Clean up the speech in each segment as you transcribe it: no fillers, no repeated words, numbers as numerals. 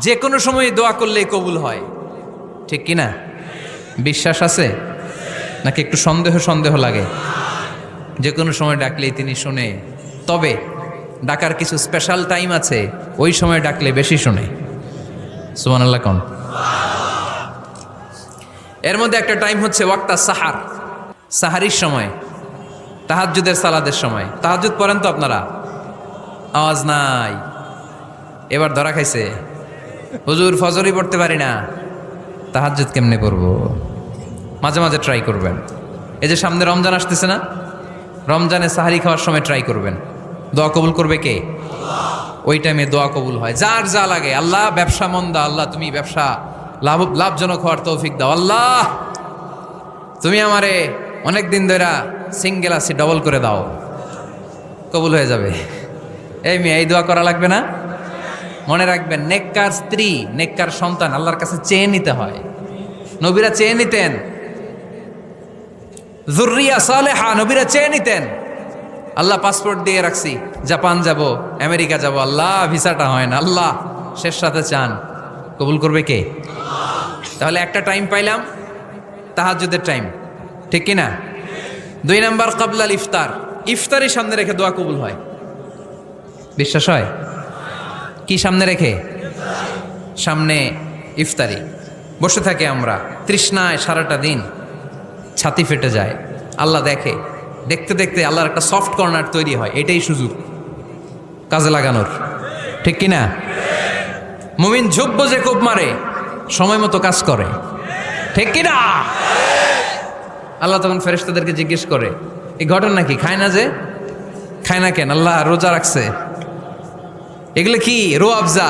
যে কোনো সময় দোয়া করলেই কবুল হয়, ঠিক কিনা? বিশ্বাস আছে নাকি একটু সন্দেহ সন্দেহ লাগে? যে কোনো সময় ডাকলেই তিনি শুনে, তবে ডাকার কিছু স্পেশাল টাইম আছে, ওই সময় ডাকলে বেশি শুনে। সুবহানাল্লাহ কোন? এর মধ্যে একটা টাইম হচ্ছে ওয়াক্তা সাহার, সাহারির সময়, তাহাজ্জুদের সালাদের সময়। তাহাজ্জুদ পড়েন তো আপনারা? আওয়াজ নাই, এবার ধরা খাইছে। হুজুর ফজরই পড়তে পারি না, তাহাজ্জুদ কেমনে পড়বো? মাঝে মাঝে ট্রাই করবেন। এই যে সামনে রমজান আসতেছে না, রমজানে সাহারি খাওয়ার সময় ট্রাই করবেন। দোয়া কবুল করবে কে? ওই টাইমে দোয়া কবুল হয়। যার যা লাগে, আল্লাহ ব্যবসা মন্দা, আল্লাহ তুমি ব্যবসা লাভজনক হওয়ার তৌফিক দাও, আল্লাহ তুমি আমারে অনেক দিন ধরে সিঙ্গেল আছি, ডবল করে দাও, কবুল হয়ে যাবে। এই মেয়ে, এই দোয়া করা লাগবে না? মনে রাখবেন, নেককার স্ত্রী, নেককার সন্তান আল্লাহর কাছে চেয়ে নিতে হয়। নবীরা চেয়ে নিতেন, যুররিয়া সালেহা নবীরা চেয়ে নিতেন। আল্লাহ পাসপোর্ট দিয়ে রাখছি, জাপান যাব, আমেরিকা যাব, আল্লাহ ভিসাটা হয় না, আল্লাহ শেষ সাথে চান, কবুল করবে কে? তাহলে একটা টাইম পাইলাম, তাহাজ্জুদের টাইম, ঠিক কিনা? 2 নাম্বার কাবলাল ইফতার, ইফতারি সামনে রেখে দোয়া কবুল হয়। বিশ্বাস হয়? কি সামনে রেখে? সামনে ইফতারি। বসে থাকে আমরা তৃষ্ণায়, সারাটা দিন ছাতি ফেটে যায়, আল্লাহ দেখে, দেখতে দেখতে আল্লাহর একটা সফট কর্নার তৈরি হয়। এটাই সুযোগ কাজে লাগানোর, ঠিক কিনা? মুমিন ঝোপ যে কোপ মারে, সময় মতো কাজ করে, ঠিক কিনা? আল্লাহ তখন ফেরেশতাদেরকে জিজ্ঞেস করে, এই ঘটনা কি? খায় না যে? খায় না কেন? আল্লাহ রোজা রাখছে। এগুলো কি? রো আফজা,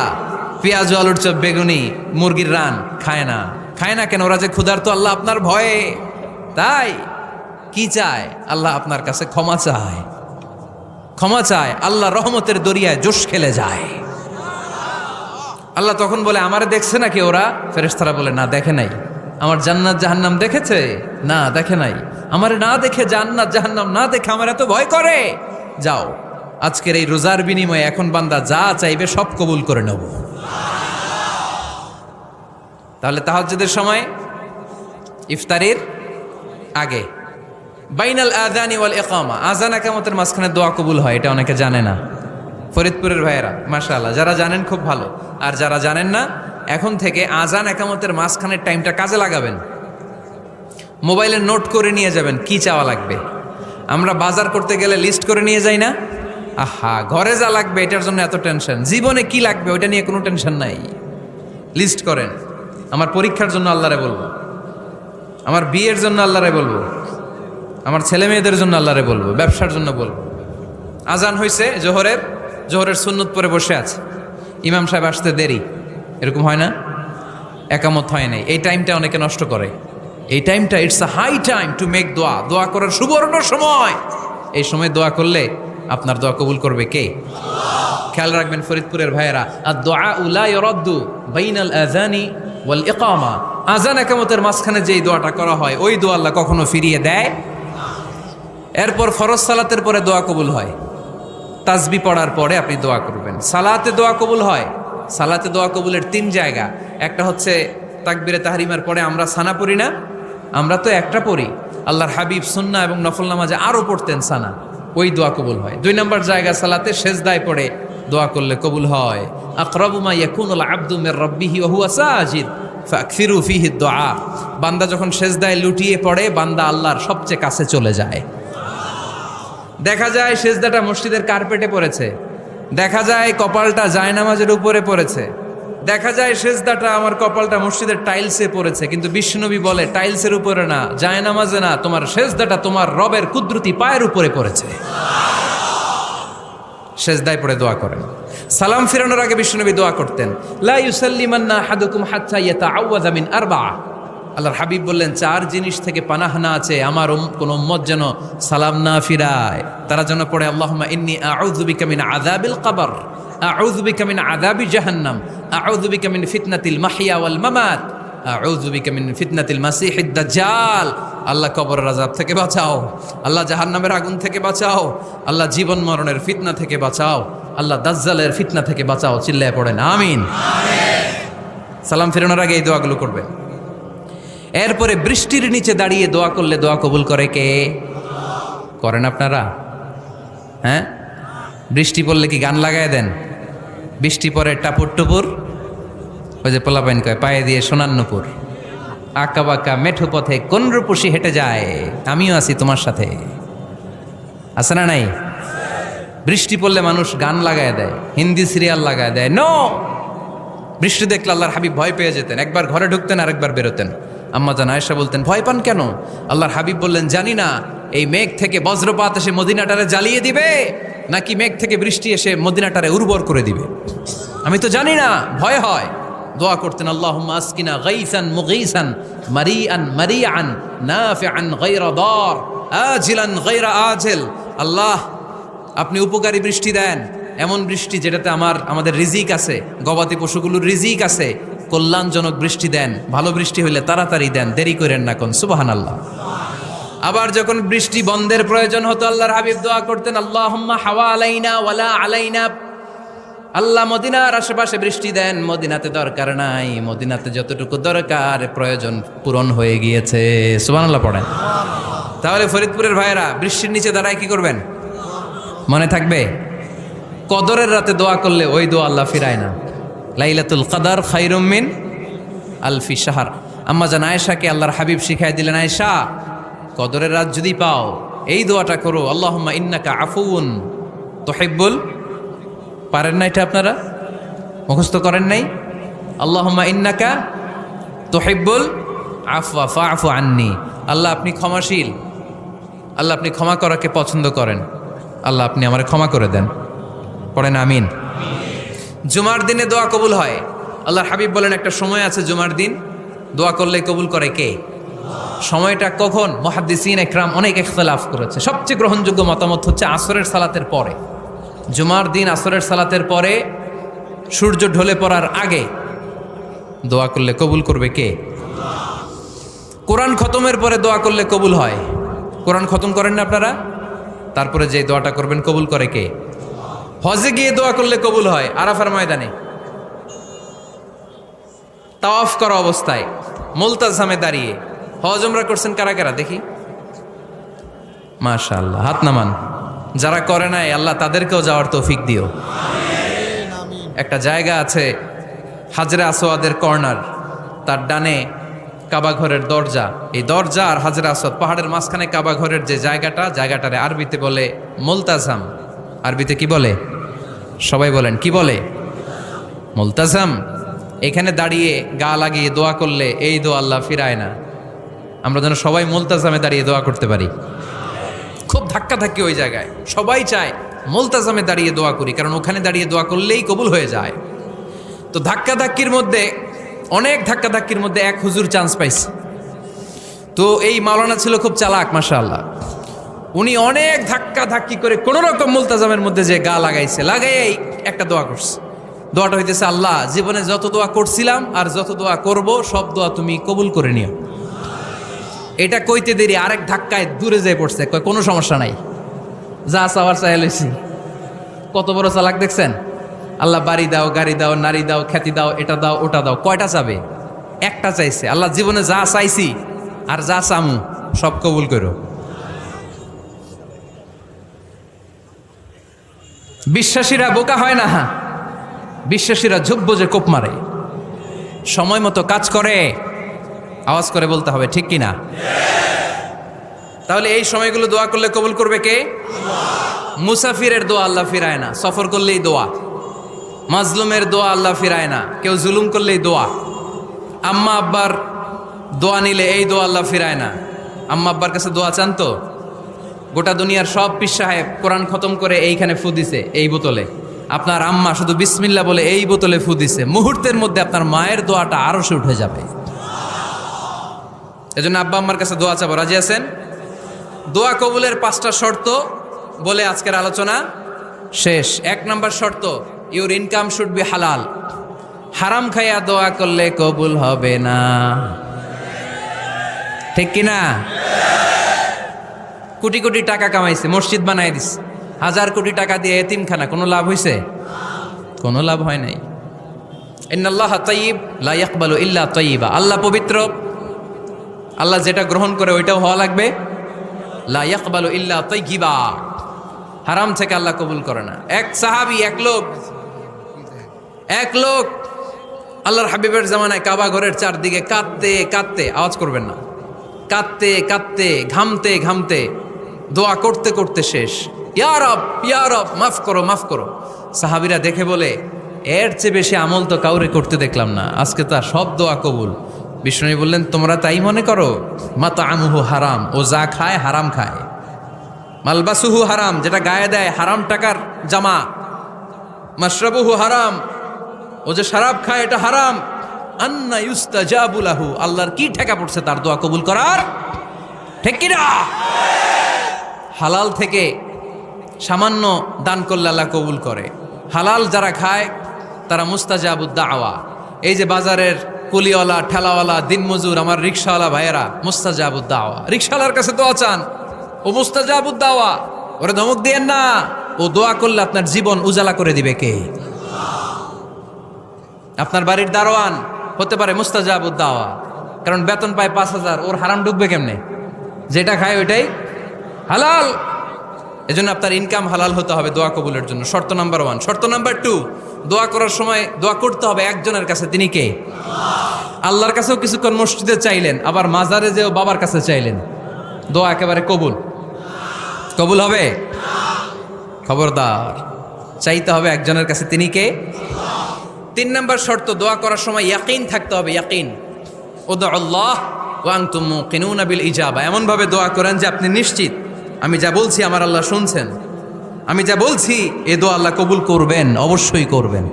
পেঁয়াজ, আলুর চপ, বেগুনি, মুরগির রান, খায় না। খায় না কেন? ওরা যে ক্ষুধার্ত, আল্লাহ আপনার ভয়ে। তাই কি চায়? আল্লাহ আপনার কাছে ক্ষমা চায়, ক্ষমা চায়। আল্লাহ রহমতের দরিয়ায় জোশ খেলে যায়। আল্লাহ তখন বলে, আমারে দেখছে নাকি ওরা? ফেরেশতারা বলে, না দেখে নাই। আমার জান্নাত জাহান্নাম দেখেছে? না দেখে নাই। আমারে না দেখে, জান্নাত জাহান্নাম না দেখে আমার এত ভয় করে। যাও, আজকের এই রোজার বিনিময়ে এখন বান্দা যা চাইবে সব কবুল করে নেব। তাহলে তাহাজ্জুদের সময়, ইফতারির আগে, বাইনাল আযানি ওয়াল ইকামা, আযান ইকামতের মাঝখানে দোয়া কবুল হয়। এটা অনেকে জানে না। ফরিদপুরের ভাইয়েরা মাশাআল্লাহ, যারা জানেন খুব ভালো, আর যারা জানেন না, এখন থেকে আযান ইকামতের মাঝখানের টাইমটা কাজে লাগাবেন। মোবাইলে নোট করে নিয়ে যাবেন কি চাওয়া লাগবে। আমরা বাজার করতে গেলে লিস্ট করে নিয়ে যাই না? আহা, ঘরে যা লাগবে এটার জন্য এত টেনশন, জীবনে কি লাগবে ওইটা নিয়ে কোনো টেনশন নাই। লিস্ট করেন। আমার পরীক্ষার জন্য আল্লাহরে বলবো, আমার বিয়ের জন্য আল্লাহরে বলবো, আমার ছেলে মেয়েদের জন্য আল্লাহরে বলবো, ব্যবসার জন্য বলবো। আজান হয়েছে জোহরের, জোহরের সুন্নত পরে বসে আছে, ইমাম সাহেব আসতে দেরি, এরকম হয় না? একামত হয় নাই, এই টাইমটা অনেকে নষ্ট করে। এই টাইমটা, it's a high time to make দোয়া, দোয়া করার সুবর্ণ সময়। এই সময় দোয়া করলে আপনার দোয়া কবুল করবে কে? খেয়াল রাখবেন ফরিদপুরের ভাইয়েরা, আর দোয়া লা ইউরাদ্দু বাইনাল আযানি ওয়াল ইকামা, আযান ইকামতের মাঝখানে যেই দোয়াটা করা হয় ওই দোয়া আল্লাহ কখনো ফিরিয়ে দেয়। এরপর ফরজ সালাতের পরে দোয়া কবুল হয়। তাসবিহ পড়ার পরে আপনি দোয়া করবেন। সালাতে দোয়া কবুল হয়। সালাতে দোয়া কবুলের 3 জায়গা। একটা হচ্ছে তাকবীরে তাহরিমার পরে আমরা সানা পড়ি না, আমরা তো একটা পড়ি। আল্লাহর হাবিব সুন্নাহ এবং নফল নামাজে আরও পড়তেন সানা, ওই দোয়া কবুল হয়। 2 নম্বর জায়গা সালাতে সেজদায় পড়ে দোয়া করলে কবুল হয়। আকরাবু মা ইয়াকুনুল আবদু মির রাব্বিহি ওয়া হুয়া সাজিদ ফাকসিরু ফিহি দুআ, বান্দা যখন সেজদায় লুটিয়ে পড়ে বান্দা আল্লাহর সবচেয়ে কাছে চলে যায়। দেখা যায় সেজদাটা মসজিদের কার্পেটে পড়েছে, দেখা যায় কপালটা জায়নামাজের উপরে পড়েছে, দেখা যায় সেজদাটা আমার কপালটা মসজিদের টাইলসে পড়েছে, কিন্তু বিশ্বনবী বলে টাইলসের উপরে না, জায়নামাজে না, তোমার সেজদাটা তোমার রবের কুদরতি পায়ের উপরে পড়েছে। সেজদায় পড়ে দোয়া করেন। সালাম ফিরানোর আগে বিশ্বনবী দোয়া করতেন, লা ইউসাল্লিমান্না আহাদুকুম হাত্তা ইয়াতাআওয়াযা মিন আরবা'a। আল্লাহর হাবিব বললেন 4 জিনিস থেকে পানাহ না আছে আমার কোন উম্মত যেন সালাম না ফিরায়। তারা যেন পড়ে, আল্লাহুম্মা ইন্নী আউযু বিকা মিন আযাবিল কবর, আউযু বিকা মিন আযাবি জাহান্নাম, আউযু বিকা মিন ফিতনাতিল মাহইয়া ওয়াল মামাত, আউযু বিকা মিন ফিতনাতিল মাসিহিদ দাজ্জাল। আল্লাহ কবরের আযাব থেকে বাঁচাও, আল্লাহ জাহান্নামের আগুন থেকে বাঁচাও, আল্লাহ জীবন মরণের ফিতনা থেকে বাঁচাও, আল্লাহ দাজ্জালের ফিতনা থেকে বাঁচাও। চিল্লায়ে পড়েন আমিন। সালাম ফেরানোর আগে এই দোয়াগুলো করবেন। এরপরে বৃষ্টির নিচে দাঁড়িয়ে দোয়া করলে দোয়া কবুল করে কে? করেন আপনারা? হ্যাঁ, বৃষ্টি পড়লে কি গান লাগায় দেন? বৃষ্টি পরে টাপুর টুপুর, ওই যে পোলাপাইন কয় পায়ে দিয়ে সোনার নুপুর, আঁকা বাঁকা মেঠো পথে কোন রূপসী হেঁটে যায়, আমিও আছি তোমার সাথে। আছে না নাই? বৃষ্টি পড়লে মানুষ গান লাগায় দেয়, হিন্দি সিরিয়াল লাগায় দেয়। নো, বৃষ্টি দেখলে আল্লাহর হাবিব ভয় পেয়ে যেতেন, একবার ঘরে ঢুকতেন আরেকবার বেরোতেন। আম্মা জান আয়েশা বলতেন, ভয় পান কেন? আল্লাহর হাবিব বললেন, জানি না এই মেঘ থেকে বজ্রপাত এসে মদিনাটারে জ্বালিয়ে দিবে নাকি মেঘ থেকে বৃষ্টি এসে মদিনাটারে উর্বর করে দিবে, আমি তো জানি না, ভয় হয়। দোয়া করতেন, আল্লাহুম্মা আসকিনা গাইসান মুগীসান মারিআন মারিআন নাফিআন গায়রা দার আজিলান গায়রা আজিল। আল্লাহ, আপনি উপকারী বৃষ্টি দেন, এমন বৃষ্টি যেটাতে আমাদের রিজিক আছে, গবাদি পশুগুলোর রিজিক আছে, কল্যাণজনক বৃষ্টি দেন, ভালো বৃষ্টি হইলে তাড়াতাড়ি দেন, দেরি করেন না কোন। সুবহানাল্লাহ। আবার যখন বৃষ্টি বন্ধের প্রয়োজন হতো আল্লাহর হাবিব দোয়া করতেন, আল্লাহুম্মা হাওয়া আলাইনা ওয়ালা আলাইনা। আল্লাহ মদিনার আশেপাশে বৃষ্টি দেন, মদিনাতে দরকার নাই, মদিনাতে যতটুকু দরকার প্রয়োজন পূরণ হয়ে গিয়েছে। সুবহানাল্লাহ পড়েন। তাহলে ফরিদপুরের ভাইয়েরা বৃষ্টির নিচে দাঁড়ায় কি করবেন? মনে থাকবে, কদরের রাতে দোয়া করলে ওই দোয়া আল্লাহ ফিরায় না। লাইলাতুল কদর খায়রুম মিন আলফি শাহর। আম্মা জান আয়েশাকে আল্লাহর হাবিব শিখাই দিলেন, আয়েশা, কদরের রাত যদি পাও এই দোয়াটা করো, আল্লাহুম্মা ইন্নাকা আফুউন তুহিব্বুল। পারেন না এটা? আপনারা মুখস্থ করেন নাই? আল্লাহুম্মা ইন্নাকা তুহিব্বুল আফওয়া ফাআফু আন্নি। আল্লাহ আপনি ক্ষমাশীল, আল্লাহ আপনি ক্ষমা করাকে পছন্দ করেন, আল্লাহ আপনি আমারে ক্ষমা করে দেন। পড়েন আমিন। জুমার দিনে দোয়া কবুল হয়। আল্লাহর হাবিব বলেন, একটা সময় আছে জুমার দিন দোয়া করলে কবুল করে কে? সময়টা কখন? মুহাদ্দিসিন ইকরাম অনেক ইখতিলাফ করেছে। সবচেয়ে গ্রহণযোগ্য মতামত হচ্ছে আসরের সালাতের পরে। জুমার দিন আসরের সালাতের পরে সূর্য ঢলে পড়ার আগে দোয়া করলে কবুল করবে কে? কোরআন খতমের পরে দোয়া করলে কবুল হয়। কোরআন খতম করেন না আপনারা? তারপরে যে দোয়াটা করবেন কবুল করে কে? হজে গিয়ে দোয়া করলে কবুল হয়। আরাফার ময়দানে তাওয়াফ করা অবস্থায় মুলতাজামে দাঁড়িয়ে। হজ উমরা করছেন কারা কারা দেখি? মাশাআল্লাহ, হাত নামান। যারা করে নাই আল্লাহ তাদেরকেও যাওয়ার তৌফিক দিও। একটা জায়গা আছে হাজরে আসওয়াদের কর্নার, তার ডানে কাবা ঘরের দরজা। এই দরজা আর হাজরে আসওয়াদ পাহাড়ের মাঝখানে কাবা ঘরের যে জায়গাটারে আরবিতে বলে মুলতাজাম। আরবিতে কি বলে? সবাই বলেন, কি বলে? মুলতাজাম। এখানে দাঁড়িয়ে গা লাগিয়ে দোয়া করলে এই দোয়া আল্লাহ ফিরায় না। আমরা যেন সবাই মুলতাজামে দাঁড়িয়ে দোয়া করতে পারি। খুব ধাক্কাধাক্কি ওই জায়গায়, সবাই চায় মুলতাজামে দাঁড়িয়ে দোয়া করি, কারণ ওখানে দাঁড়িয়ে দোয়া করলেই কবুল হয়ে যায়। তো ধাক্কাধাক্কির মধ্যে, অনেক ধাক্কাধাক্কির মধ্যে এক হুজুর চান্স পাইছে। তো এই মাওলানা ছিল খুব চালাক, মাশাআল্লাহ। উনি অনেক ধাক্কাধাক্কি করে কোনো রকম মুলতাজামের মধ্যে যে গা লাগাইছে, লাগাইয়াই একটা দোয়া করছে। দোয়াটা হইতেছে, আল্লাহ জীবনে যত দোয়া করছিলাম আর যত দোয়া করব সব দোয়া তুমি কবুল করে নিও। এটা কইতে দেরি আরেক ধাক্কায় দূরে যেয়ে পড়ছে, কয় কোনো সমস্যা নাই, যা চাওয়ার চাই লইছি। কত বড় চালাক দেখছেন? আল্লাহ বাড়ি দাও, গাড়ি দাও, নারী দাও, খ্যাতি দাও, এটা দাও, ওটা দাও। কয়টা চাবে? একটা চাইছে। আল্লাহ জীবনে যা চাইছি আর যা চামু সব কবুল করো। বিশ্বাসীরা বোকা হয় না, বিশ্বাসীরা ঝুঁকব যে কোপ মারে। সময় মতো কাজ করে, আওয়াজ করে বলতে হবে, ঠিক কিনা? তাহলে এই সময়গুলো দোয়া করলে কবুল করবে কে? মুসাফিরের দোয়া আল্লাহ ফিরায় না, সফর করলেই দোয়া। মাজলুমের দোয়া আল্লাহ ফিরায় না, কেউ জুলুম করলেই দোয়া। আম্মা আব্বার দোয়া নিলে এই দোয়া আল্লাহ ফিরায় না। আম্মা আব্বার কাছে দোয়া চান তো? গোটা দুনিয়ার সব পীর সাহেব কোরআন খতম করে এইখানে ফু দিছে, এই বোতলে। আপনার আম্মা শুধু বিসমিল্লাহ বলে এই বোতলে ফু দিছে, মুহূর্তের মধ্যে আপনার মায়ের দোয়াটা আরশে উঠে যাবে। এজন্য আব্বা আম্মার কাছে দোয়া চাবো, রাজি আছেন? দোয়া কবুলের 5টা শর্ত বলে আজকের আলোচনা শেষ। 1 নম্বর শর্ত, ইউর ইনকাম শুড বি হালাল। হারাম খাইয়া দোয়া করলে কবুল হবে না, ঠিক কিনা? কোটি কোটি টাকা কামাইছে, মসজিদ বানাই দিছে, 1000 কোটি টাকা দিয়ে এতিমখানা, কোনো লাভ হয়েছে? কোনো লাভ হয় নাই। ইন্নাল্লাহা তাইয়্যিব লা ইয়াকবালু ইল্লা তাইয়্যিবা। আল্লাহ পবিত্র, আল্লাহ যেটা গ্রহণ করে ওইটাও হওয়া লাগবে। লা ইয়াকবালু ইল্লা তাইয়্যিবা, হারাম থেকে আল্লাহ কবুল করে না। এক সাহাবী, এক লোক আল্লাহর হাবিবের জামানায় কাবা ঘরের চারদিকে কাঁদতে কাঁদতে, আওয়াজ করবেন না, কাঁদতে কাঁদতে, ঘামতে ঘামতে, দোয়া করতে করতে শেষ। ইয়া রব, ইয়া রব, মাফ করো, মাফ করো। সাহাবীরা দেখে বলে, এর চেয়ে বেশি আমল তো কাউরে করতে দেখলাম না, আজকে তার সব দোয়া কবুল। বিষ্ণু বললেন, তোমরা তাই মনে করো? মাতাআমুহু হারাম, ও যা খায় হারাম খায়। মালবাসুহু হারাম, যেটা গায়ে দেয় হারাম টাকার জামা। মাশরাবুহু হারাম, ও যে শরাব খায় এটা হারাম। আন্না ইউস্তাজাবু লাহু, আল্লাহর কি ঠেকা পড়ছে তার দোয়া কবুল করার? ঠিক কি না? হালাল থেকে সামান্য দান করলে আল্লাহ কবুল করে। হালাল যারা খায় তারা মুস্তাজাবুদ দাওয়া। এই যে বাজারের কুলিওয়ালা, ঠেলাওয়ালা, দিনমজুর, আমার রিক্সাওয়ালা ভাইয়েরা, মুস্তাজাবুদ দাওয়া। রিক্সাওয়ালার কাছে দোয়া চান, ও মুস্তাজাবুদ দাওয়া। ওরে ধমক দিয়েন না, ও দোয়া করলে আপনার জীবন উজালা করে দিবে কে? আপনার বাড়ির দারোয়ান হতে পারে মুস্তাজাবুদ দাওয়া, কারণ বেতন পায় 5,000, ওর হারাম ঢুকবে কেমনে? যেটা খায় ওইটাই হালাল। এজন্য আপনার ইনকাম হালাল হতে হবে দোয়া কবুলের জন্য। শর্ত নাম্বার 1। শর্ত নাম্বার 2, দোয়া করার সময় দোয়া করতে হবে একজনের কাছে। তিনি কে? আল্লাহর কাছেও কিছুক্ষণ মসজিদে চাইলেন, আবার মাজারে যেও বাবার কাছে চাইলেন, দোয়া একেবারে কবুল? কবুল হবে? খবরদার, চাইতে হবে একজনের কাছে। তিনি কে? 3 নম্বর শর্ত, দোয়া করার সময় ইয়াকিন থাকতে হবে। ইয়াকিন, উদউ আল্লাহ ওয়া আনতুম মুকিনুনা বিল ইজাবা। এমন ভাবে দোয়া করেন যে আপনি নিশ্চিত, আমি যা বলছি আমার আল্লাহ শুনছেন, আমি যা বলছি এ দোয়া আল্লাহ কবুল করবেন, অবশ্যই করবেন।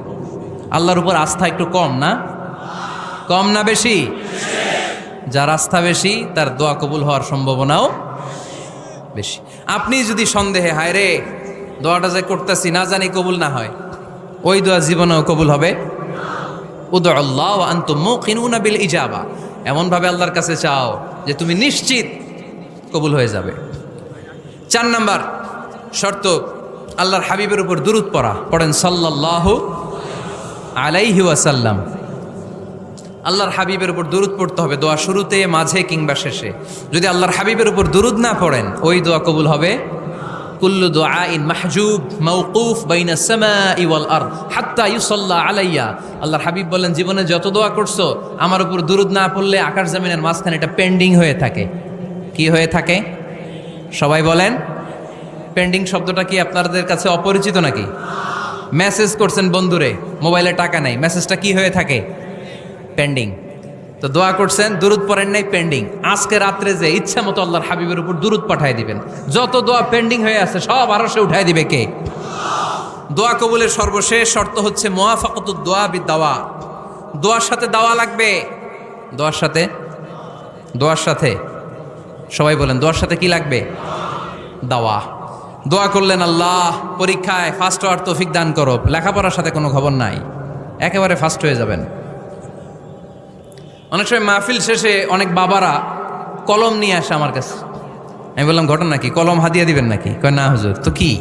আল্লাহর উপর আস্থা একটু কম না? কম না বেশি? যার আস্থা বেশি তার দোয়া কবুল হওয়ার সম্ভাবনাও বেশি। আপনি যদি সন্দেহে, হায় রে দোয়াটা যে করতেছি না জানি কবুল না হয়, ওই দোয়া জীবনেও কবুল হবে? উদউ আল্লাহ ওয়া আনতুম মুকিনুনা বিল ইজাবা। এমনভাবে আল্লাহর কাছে চাও যে তুমি নিশ্চিত কবুল হয়ে যাবে। 4 নাম্বার শর্ত, আল্লাহর হাবিবের উপর দুরূদ পড়া। পড়েন সাল্লাল্লাহু আলাইহি ওয়াসাল্লাম। আল্লাহর হাবিবের উপর দুরূদ পড়তে হবে দোয়া শুরুতে, মাঝে কিংবা শেষে। যদি আল্লাহর হাবিবের উপর দুরূদ না পড়েন, ওই দোয়া কবুল হবে? কুল্লু দুআইন মাহজুব মাওকুফ বাইনা সামাই ওয়াল আরদ হাত্তা ইউসাল্লা আলাইয়া। আল্লাহর হাবিব বলেন, জীবনে যত দোয়া করছো আমার উপর দুরূদ না পড়লে আকাশ জমিনের মাঝখানে এটা পেন্ডিং হয়ে থাকে। কি হয়ে থাকে? সবাই বলেন। পেন্ডিং শব্দটা কি আপনাদের কাছে অপরিচিত নাকি? মেসেজ করছেন বন্ধুরে, মোবাইলে টাকা নাই, মেসেজটা কি হয়ে থাকে? পেন্ডিং। তো দোয়া করছেন, দুরূদ পড়েন নাই, পেন্ডিং। আজকে রাত্রে যে ইচ্ছা মতো আল্লাহর হাবিবের উপর দুরূদ পাঠিয়ে দিবেন, যত দোয়া পেন্ডিং হয়ে আছে সব আরশে উঠায় দিবে কে? দোয়া কবুলের সর্বশেষ শর্ত হচ্ছে মুওয়াফাকাতুদ দোয়া বিদ-দাওয়া। দোয়ার সাথে দাওয়া লাগবে। দোয়ার সাথে সবাই বলেন, দোয়ার সাথে কি লাগবে? দাওয়া। দোয়া করলেন, আল্লাহ পরীক্ষায় ফার্স্ট হওয়ার তৌফিক দান করো। লেখাপড়ার সাথে কোনো খবর নাই, একেবারে ফার্স্ট হয়ে যাবেন। অনেক সময় মাহফিল শেষে অনেক বাবারা কলম নিয়ে আসে আমার কাছে। আমি বললাম, ঘটনা কি? কলম হাদিয়া দিবেন নাকি? কয় না হুজুর। তো কি?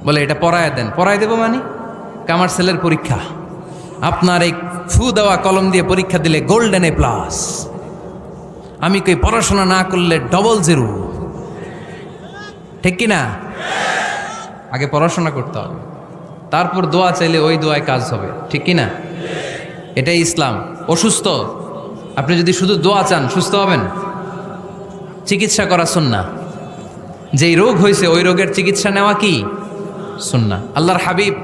বলে, এটা পড়ায় দেন। পড়ায় দেবো মানে? আমার ছেলের পরীক্ষা, আপনার এই ফু দেওয়া কলম দিয়ে পরীক্ষা দিলে গোল্ডেন A+। আমি কই, পড়াশোনা না করলে ডবল 0। ঠিক কি না? আগে পড়াশোনা করতে হবে, তারপর দোয়া চাইলে ওই দোয়ায় কাজ হবে। ঠিক কি না? এটাই ইসলাম। অসুস্থ, আপনি যদি শুধু দোয়া চান সুস্থ হবেন? চিকিৎসা করা সুন্নাহ। যেই রোগ হয়েছে ওই রোগের চিকিৎসা নেওয়া কি সুন্নাহ। আল্লাহর হাবিব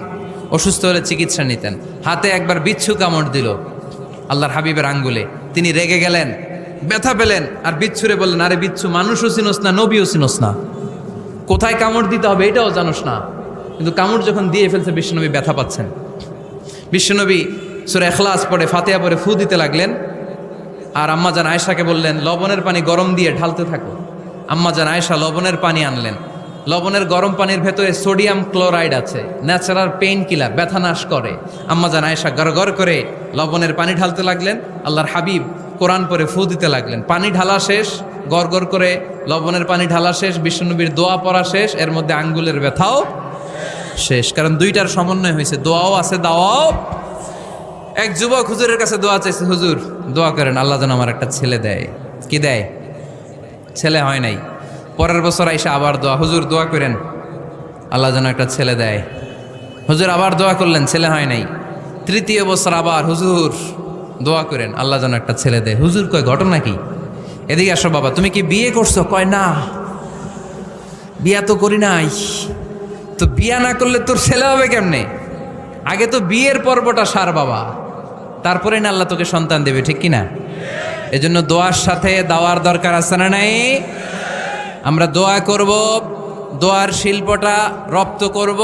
অসুস্থ হলে চিকিৎসা নিতেন। হাতে একবার বিচ্ছু কামড় দিল আল্লাহর হাবিবের আঙ্গুলে, তিনি রেগে গেলেন, ব্যথা পেলেন, আর বিচ্ছুরে বললেন, আরে বিচ্ছু, মানুষও চিনোস না, নবীও চিনোস না, কোথায় কামড় দিতে হবে এটাও জানোস না। কিন্তু কামড় যখন দিয়ে ফেলছে, বিশ্বনবী ব্যথা পাচ্ছেন। বিশ্বনবী সূরা ইখলাস পড়ে, ফাতিহা পড়ে ফু দিতে লাগলেন। আর আম্মাজান আয়েশাকে বললেন, লবণের পানি গরম দিয়ে ঢালতে থাকো। আম্মাজান আয়েশা লবণের পানি আনলেন। লবণের গরম পানির ভেতরে সোডিয়াম ক্লোরাইড আছে, ন্যাচারাল পেইন কিলার, ব্যথা নাশ করে। আম্মাজান আয়েশা গড়গড় করে লবণের পানি ঢালতে লাগলেন। আল্লাহর হাবিব কোরআন পড়ে ফু দিতে লাগলেন। পানি ঢালা শেষ, গড়গড় করে লবণের পানি ঢালা শেষ, বিশ্বনবীর দোয়া পড়া শেষ, এর মধ্যে আঙ্গুলের ব্যথাও শেষ। কারণ দুইটার সমন্বয় হয়েছে, দোয়াও আছে, দাওয়াও। এক যুবক হুজুরের কাছে দোয়া চাইছে, হুজুর দোয়া করেন আল্লাহ যেন আমার একটা ছেলে দেয়। কি দেয়? ছেলে হয় নাই। পরের বছর আইসা আবার দোয়া, হুজুর দোয়া করেন আল্লাহ যেন একটা ছেলে দেয়। হুজুর আবার দোয়া করলেন, ছেলে হয় নাই। তৃতীয় বছর আবার, হুজুর দোয়া করেন আল্লাহ যেন একটা ছেলে দেয়। হুজুর কয় ঘটনা কি? এদিকে আসো বাবা, তুমি কি বিয়ে করছো? কয় না, বিয়া তো করি নাই। তো বিয়া না করলে তোর ছেলে হবে কেমনে? আগে তো বিয়ের পর্বটা সার বাবা, তারপরে না আল্লাহ তোকে সন্তান দেবে, ঠিক কিনা? এজন্য দোয়ার সাথে দাওয়ার দরকার আছে না নাই? আমরা দোয়া করব, দোয়ার শিল্পটা রপ্ত করব,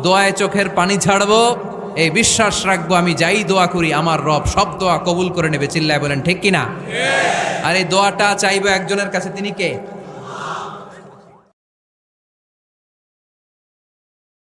দোয়ায় চোখের পানি ছাড়বো, এই বিশ্বাস রাখবো আমি যাই দোয়া করি আমার রব সব দোয়া কবুল করে নেবে। চিল্লায় বলেন ঠিক কিনা? আর এই দোয়াটা চাইবো একজনের কাছে, তিনি কে?